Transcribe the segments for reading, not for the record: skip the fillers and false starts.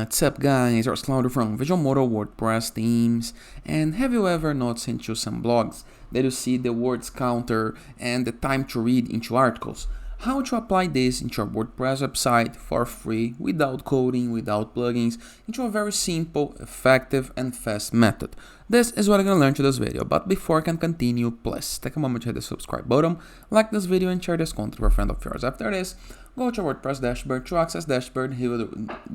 What's up guys, it's Claudio from Visualmodo WordPress themes, and have you ever noticed into some blogs that you see the words counter and the time to read into articles? How to apply this into your WordPress website for free, without coding, without plugins, into a very simple, effective and fast method. This is what I'm going to learn to this video, but before I can continue, please take a moment to hit the subscribe button, like this video and share this content with a friend of yours. After this, go to your WordPress dashboard. To access dashboard, you will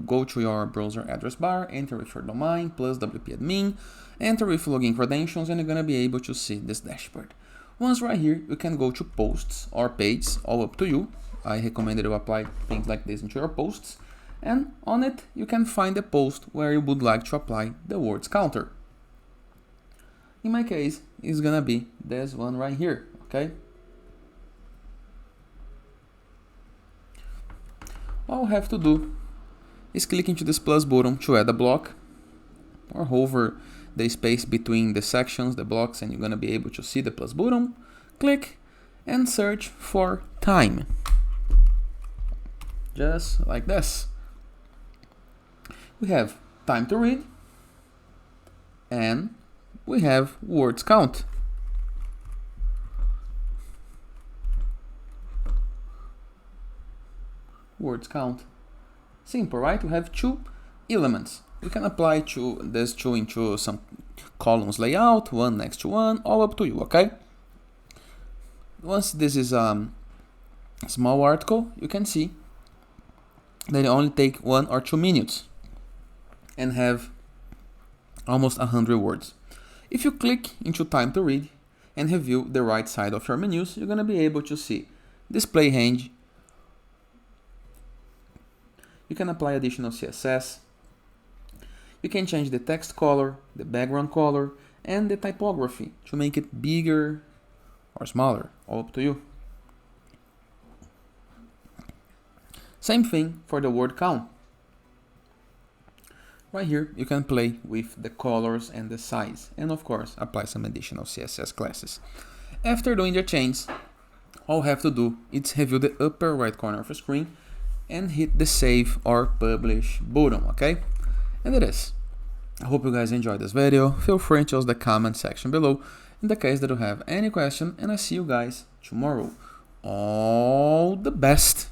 go to your browser address bar, enter with your domain plus WP admin, enter with login credentials, and you're going to be able to see this dashboard. Once right here, you can go to posts or pages, all up to you. I recommend that you apply things like this into your posts. And on it, you can find the post where you would like to apply the words counter. In my case, it's gonna be this one right here, okay? All I have to do is click into this plus button to add a block, or hover the space between the sections, the blocks, and you're going to be able to see the plus button. Click and search for time. Just like this. We have time to read and we have words count. Words count. Simple, right? We have two elements. We can apply this two into some columns layout, one next to one, all up to you, okay? Once this is a small article, you can see that it only take 1 or 2 minutes and have almost 100 words. If you click into time to read and review the right side of your menus, you're going to be able to see display range. You can apply additional CSS. You can change the text color, the background color, and the typography to make it bigger or smaller, all up to you. Same thing for the word count. Right here, you can play with the colors and the size, and of course, apply some additional CSS classes. After doing the change, all you have to do is review the upper right corner of the screen and hit the save or publish button, okay? And it is. I hope you guys enjoyed this video. Feel free to use the comment section below in the case that you have any question, and I see you guys tomorrow. All the best!